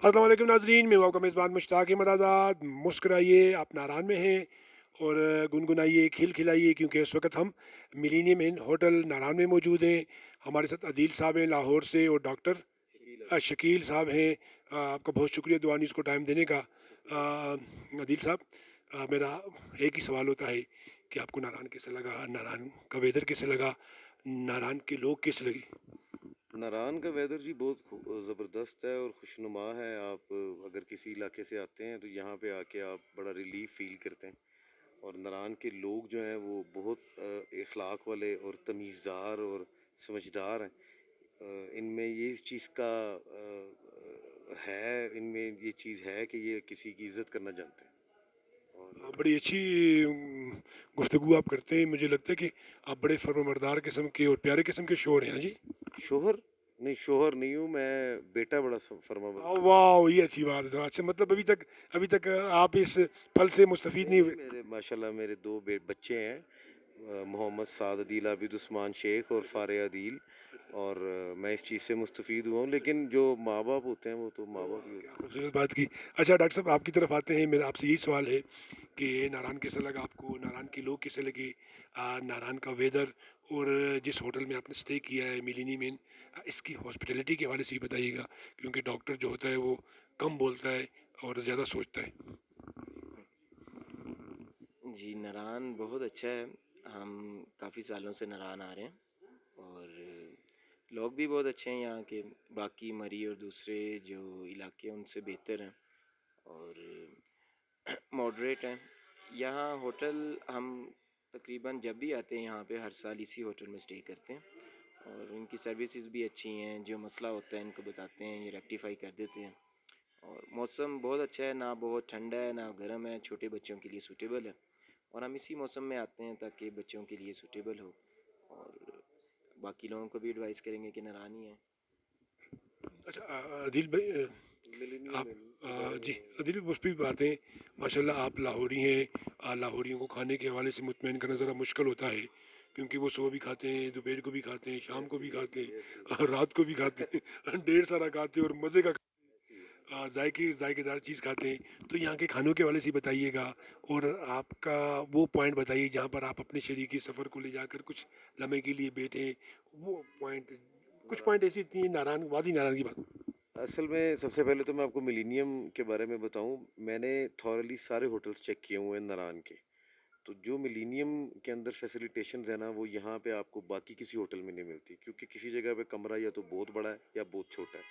अस्सलाम वालेकुम नाज़रीन, मैं हूँ आपका मेज़बान मुश्ताक अहमद आज़ाद। मुस्कुराइए, आप नारान में हैं और गुनगुनाइए, खिलखिलाइए क्योंकि इस वक़्त हम मिलेनियम इन होटल नारान में मौजूद हैं। हमारे साथ अदील साहब हैं लाहौर से और डॉक्टर शकील साहब हैं। आपका बहुत शुक्रिया दुआनीस को टाइम देने का। अदील साहब, मेरा एक ही सवाल होता है कि आपको नारान कैसे लगा? नारान का वेदर कैसे लगा? नारान के लोग कैसे लगे? नारान का वेदर जी बहुत ज़बरदस्त है और खुशनुमा है। आप अगर किसी इलाके से आते हैं तो यहाँ पे आके आप बड़ा रिलीफ फील करते हैं। और नारान के लोग जो हैं वो बहुत इखलाक वाले और तमीज़दार और समझदार हैं। इनमें ये इस चीज़ का है, इनमें ये चीज़ है कि ये किसी की इज़्ज़त करना जानते हैं। और बड़ी अच्छी गुफ्तगू आप करते हैं। मुझे लगता है कि आप बड़े फर्माबरदार किस्म के और प्यारे किस्म के शोर हैं। हाँ जी। शोहर नहीं, शोहर नहीं हूँ मैं, बेटा बड़ा फर्माबरदार। वाह! ये अच्छी बात है। अच्छा, मतलब अभी तक आप इस फल से मुस्तफ़ीद नहीं नहीं नहीं, हुए। मेरे माशाल्लाह मेरे दो बच्चे हैं, मोहम्मद साद अदील आबिद उस्मान शेख और फ़ारे अदील। अच्छा। और मैं इस चीज़ से मुस्तफ़ीद हुआ हूँ, लेकिन जो माँ बाप होते हैं वो तो माँ बाप वाह! ही क्या होते हैं। खूबसूरत बात की। अच्छा डॉक्टर साहब, आपकी तरफ आते हैं। मेरा आपसे यही सवाल है कि नारान कैसा लगा आपको? नारान के लोग कैसे लगे? नारान का वेदर और जिस होटल में आपने स्टे किया है मिलेनियम इन, इसकी हॉस्पिटैलिटी के हवाले से ही बताइएगा क्योंकि डॉक्टर जो होता है वो कम बोलता है और ज़्यादा सोचता है। जी, नारान बहुत अच्छा है। हम काफ़ी सालों से नारान आ रहे हैं और लोग भी बहुत अच्छे हैं यहाँ के। बाकी मरी और दूसरे जो इलाके हैं उनसे बेहतर हैं और मॉडरेट हैं। यहाँ होटल हम तकरीबन जब भी आते हैं यहाँ पे हर साल इसी होटल में स्टे करते हैं और इनकी सर्विसेज भी अच्छी हैं। जो मसला होता है इनको बताते हैं, ये रेक्टिफाई कर देते हैं। और मौसम बहुत अच्छा है, ना बहुत ठंडा है ना गर्म है, छोटे बच्चों के लिए सूटेबल है। और हम इसी मौसम में आते हैं ताकि बच्चों के लिए सूटेबल हो और बाकी लोगों को भी एडवाइस करेंगे कि नारानी है। अच्छा, अदिल भाई, मिलेनियम आप इन दोबारा जी, बताएं। अदिल उस पे भी बातें माशाल्लाह आप लाहौरी हैं। लाहौरियों को खाने के हवाले से मुतमईन करना ज़रा मुश्किल होता है क्योंकि वो सुबह भी खाते हैं, दोपहर को भी खाते हैं, शाम को ऐसे भी ही खाते ऐसे हैं ही ऐसे ही और रात को भी खाते हैं। ढेर सारा खाते हैं और मज़े का ऐसे ही है। जायकेदार चीज़ खाते हैं। तो यहाँ के खानों के हवाले से बताइएगा और आपका वो पॉइंट बताइए जहाँ पर आप अपने शरीकी सफ़र को ले जाकर कुछ लम्हे के लिए बैठे। वो पॉइंट, कुछ नारान पॉइंट ऐसी थी नारायण वादी नारायण की बात। असल में सबसे पहले तो मैं आपको मिलेनियम के बारे में बताऊं। मैंने थॉरली सारे होटल्स चेक किए हुए हैं नारान के। तो जो मिलीनियम के अंदर फैसिलिटेशन है ना, वो यहाँ पे आपको बाकी किसी होटल में नहीं मिलती, क्योंकि किसी जगह पे कमरा या तो बहुत बड़ा है या बहुत छोटा है।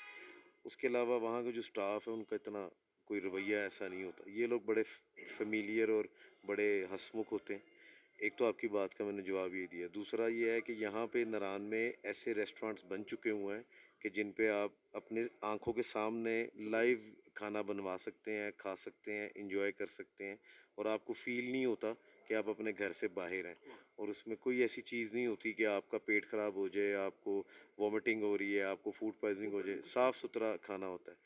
उसके अलावा वहाँ का जो स्टाफ है उनका इतना कोई रवैया ऐसा नहीं होता। ये लोग बड़े फेमिलियर और बड़े हंसमुख होते हैं। एक तो आपकी बात का मैंने जवाब ये दिया। दूसरा ये है कि यहाँ पे नारान में ऐसे रेस्टोरेंट्स बन चुके हुए हैं कि जिन पे आप अपने आंखों के सामने लाइव खाना बनवा सकते हैं, खा सकते हैं, इंजॉय कर सकते हैं। और आपको फील नहीं होता कि आप अपने घर से बाहर हैं। और उसमें कोई ऐसी चीज़ नहीं होती कि आपका पेट ख़राब हो जाए, आपको वॉमिटिंग हो रही है, आपको फूड पॉइजनिंग हो जाए। साफ़ सुथरा खाना होता है।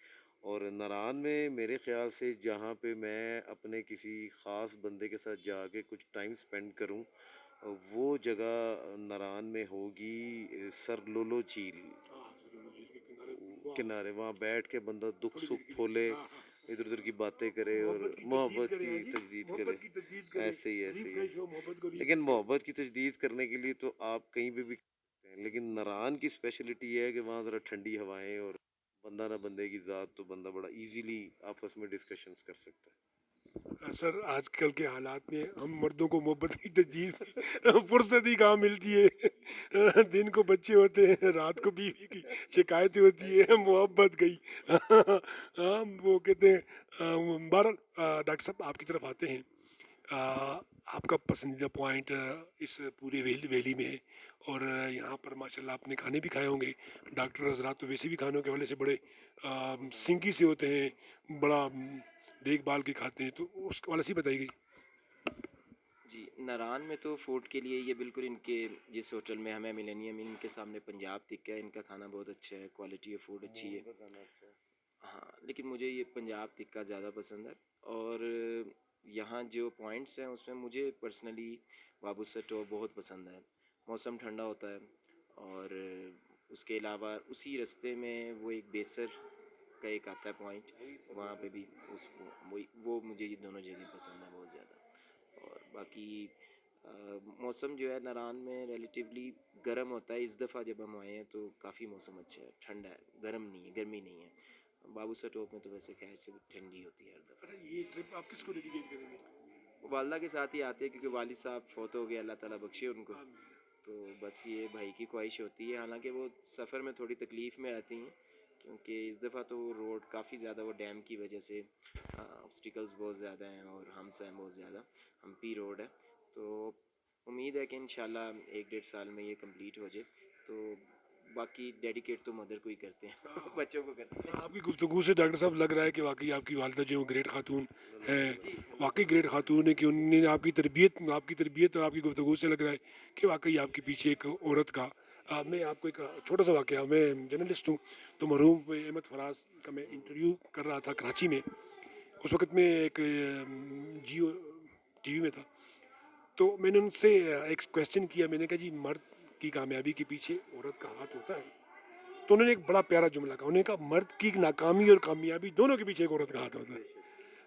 और नारान में मेरे ख़्याल से जहाँ पे मैं अपने किसी ख़ास बंदे के साथ जाके कुछ टाइम स्पेंड करूँ, वो जगह नारान में होगी सरलोलो झील हाँ, सरोलो झील के किनारे। वाह! किनारे। वहाँ बैठ के बंदा दुख थोड़ी सुख देर के लिए। फोले, हाँ, हाँ। इधर उधर की बातें करे और मोहब्बत की तजदीद मोहब्बत करें, की हाँ जी, तजदीद करे। मोहब्बत की तजदीद करें, ऐसे ही ऐसे ही है। रिफ्रेश हो, मोहब्बत को लेकिन रिफ्रेश करें। मोहब्बत की तजदीद करने के लिए तो आप कहीं पे भी कर सकते हैं, लेकिन नारान की स्पेशलिटी ये है कि वहाँ ज़रा ठंडी हवाएं और बंदा ना बंदे की ज़ात, तो बंदा बड़ा इजीली आपस में डिस्कशंस कर सकता सर, आजकल के हालात में हम मर्दों को मोहब्बत की तजदीद की फुर्सत ही कहाँ मिलती है। दिन को बच्चे होते हैं, रात को बीवी की शिकायतें होती है, मोहब्बत गई। हाँ, वो कहते हैं। बहरहाल, डॉक्टर साहब आपकी तरफ आते हैं। आपका पसंदीदा पॉइंट इस पूरे वैली में है और यहाँ पर माशाल्लाह आपने खाने भी खाए होंगे। डॉक्टर हजरात तो वैसे भी खानों के हवाले से बड़े सिंकी से होते हैं, बड़ा देखभाल के खाते हैं, तो उस वाले से ही बताइए। जी, नारान में तो फ़ूड के लिए ये बिल्कुल इनके जिस होटल में हमें मिलेनियम, इनके सामने पंजाब टिक्का है। इनका खाना बहुत अच्छा है, क्वालिटी ऑफ फूड अच्छी है। है। हाँ, लेकिन मुझे ये पंजाब टिक्का ज़्यादा पसंद है। और यहाँ जो पॉइंट्स हैं उसमें मुझे पर्सनली बाबू सटो बहुत पसंद है। मौसम ठंडा होता है और उसके अलावा उसी रास्ते में वो एक बेसर کا ایک آتا ہے پوائنٹ, وہاں پہ بھی وہ مجھے یہ دونوں جگہ پسند ہے بہت زیادہ. اور باقی موسم جو ہے ناران میں ریلیٹیولی گرم ہوتا ہے. اس دفعہ جب ہم آئے ہیں تو کافی موسم اچھا ہے, ٹھنڈا ہے, گرم نہیں ہے, گرمی نہیں ہے. بابو سر ٹاپ میں تو ویسے خیر سے ٹھنڈی ہوتی ہے ہر دفعہ. اچھا یہ ٹرپ آپ کس کو ڈیڈیکیٹ کریں گے؟ والدہ کے ساتھ ہی آتے ہیں کیونکہ والد صاحب فوت ہو گئے, اللہ تعالیٰ بخشے ان کو. تو بس یہ بھائی کی خواہش ہوتی ہے. حالانکہ وہ سفر میں تھوڑی تکلیف میں آتی ہیں کیونکہ اس دفعہ تو روڈ کافی زیادہ وہ ڈیم کی وجہ سے آبسٹیکلز بہت زیادہ ہیں اور ہمس ہیں بہت زیادہ, ہمپی روڈ ہے. تو امید ہے کہ انشاءاللہ 1-1.5 سال میں یہ کمپلیٹ ہو جائے. تو باقی ڈیڈیکیٹ تو مدر کو ہی کرتے ہیں, بچوں کو کرتے ہیں. آپ کی گفتگو سے ڈاکٹر صاحب لگ رہا ہے کہ واقعی آپ کی والدہ جو گریٹ خاتون ہیں, واقعی گریٹ خاتون ہے کہ انہوں نے آپ کی تربیت اور آپ کی گفتگو سے لگ رہا ہے کہ واقعی آپ کے پیچھے ایک عورت کا. میں آپ کو ایک چھوٹا سا واقعہ, میں جرنلسٹ ہوں تو مرحوم احمد فراز کا میں انٹرویو کر رہا تھا کراچی میں. اس وقت میں ایک جیو ٹی وی میں تھا, تو میں نے ان سے ایک کویشچن کیا. میں نے کہا جی مرد کی کامیابی کے پیچھے عورت کا ہاتھ ہوتا ہے؟ تو انہوں نے ایک بڑا پیارا جملہ کہا. انہوں نے کہا مرد کی ناکامی اور کامیابی دونوں کے پیچھے ایک عورت کا ہاتھ ہوتا ہے.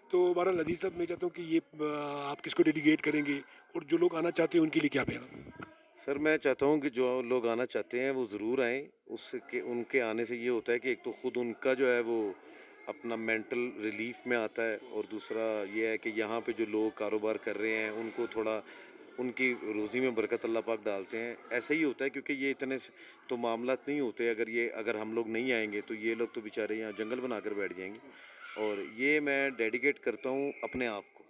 تو بہرحال حدیث صاحب میں چاہتا ہوں کہ یہ آپ کس کو ڈیڈیکیٹ کریں گے اور جو لوگ آنا چاہتے ہیں ان کے لیے کیا پیغام؟ سر میں چاہتا ہوں کہ جو لوگ آنا چاہتے ہیں وہ ضرور آئیں. اس کے ان کے آنے سے یہ ہوتا ہے کہ ایک تو خود ان کا جو ہے وہ اپنا مینٹل ریلیف میں آتا ہے, اور دوسرا یہ ہے کہ یہاں پہ جو لوگ کاروبار کر رہے ہیں ان کو تھوڑا ان کی روزی میں برکت اللہ پاک ڈالتے ہیں. ایسا ہی ہوتا ہے کیونکہ یہ اتنے تو معاملات نہیں ہوتے اگر ہم لوگ نہیں آئیں گے تو یہ لوگ تو بیچارے یہاں جنگل بنا کر بیٹھ جائیں گے. اور یہ میں ڈیڈیکیٹ کرتا ہوں اپنے آپ کو,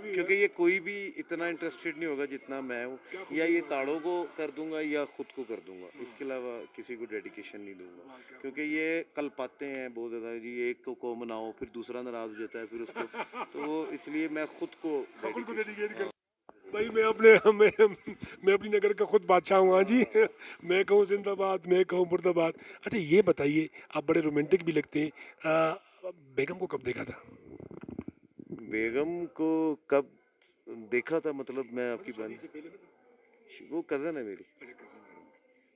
کیونکہ یہ کوئی بھی اتنا انٹرسٹڈ نہیں ہوگا جتنا میں ہوں. یا یہ تاڑوں کو کر دوں گا یا خود کو کر دوں گا, اس کے علاوہ کسی کو ڈیڈیکیشن نہیں دوں گا. کیونکہ یہ کل پاتے ہیں بہت زیادہ جی, ایک کو مناؤ پھر دوسرا ناراض ہو جاتا ہے پھر اس کو, تو اس لیے میں خود کو ڈیڈیکیٹ کر بھائی. میں اپنی نگر کا خود بادشاہ ہوں. ہاں جی, میں کہوں زندہ باد, میں کہوں مرد آباد. اچھا یہ بتائیے, آپ بڑے رومانٹک بھی لگتے ہیں, بیگم کو کب دیکھا تھا؟ بیگم کو کب دیکھا تھا مطلب میں آپ کی شادی سے پہلے وہ کزن ہے میری.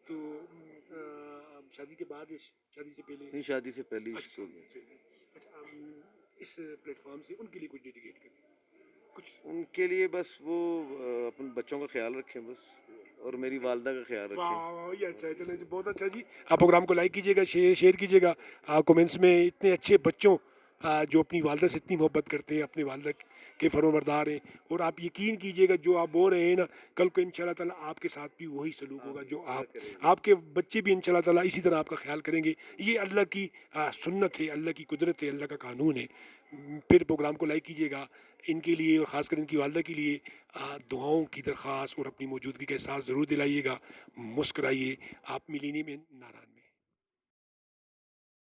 تو شادی کے بعد شادی سے پہلے؟ نہیں, شادی سے پہلے ہی شکر. اچھا, اس پلیٹ فارم سے ان کے لیے کچھ ڈیڈیکیٹ کریں کچھ؟ ان کے لیے بس وہ اپنے بچوں کا خیال رکھیں بس, اور میری والدہ کا خیال رکھیں. یہ اچھا ہے, چلیں جی بہت اچھا جی. آپ پروگرام کو لائک کیجیے گا, شیئر کیجیے گا. کومنٹس میں اتنے اچھے بچوں جو اپنی والدہ سے اتنی محبت کرتے ہیں, اپنی والدہ کے فرمانبردار ہیں, اور آپ یقین کیجیے گا جو آپ بول رہے ہیں نا, کل کو انشاءاللہ تعالیٰ آپ کے ساتھ بھی وہی سلوک ہوگا جو آپ کے بچے بھی انشاءاللہ تعالیٰ اسی طرح آپ کا خیال کریں گے. یہ اللہ کی سنت ہے, اللہ کی قدرت ہے, اللہ کا قانون ہے. پھر پروگرام کو لائک کیجیے گا. ان کے لیے اور خاص کر ان کی والدہ کے لیے دعاؤں کی درخواست اور اپنی موجودگی کا احساس ضرور دلائیے گا. مسکرائیے. آپ ملینی میں ناران میں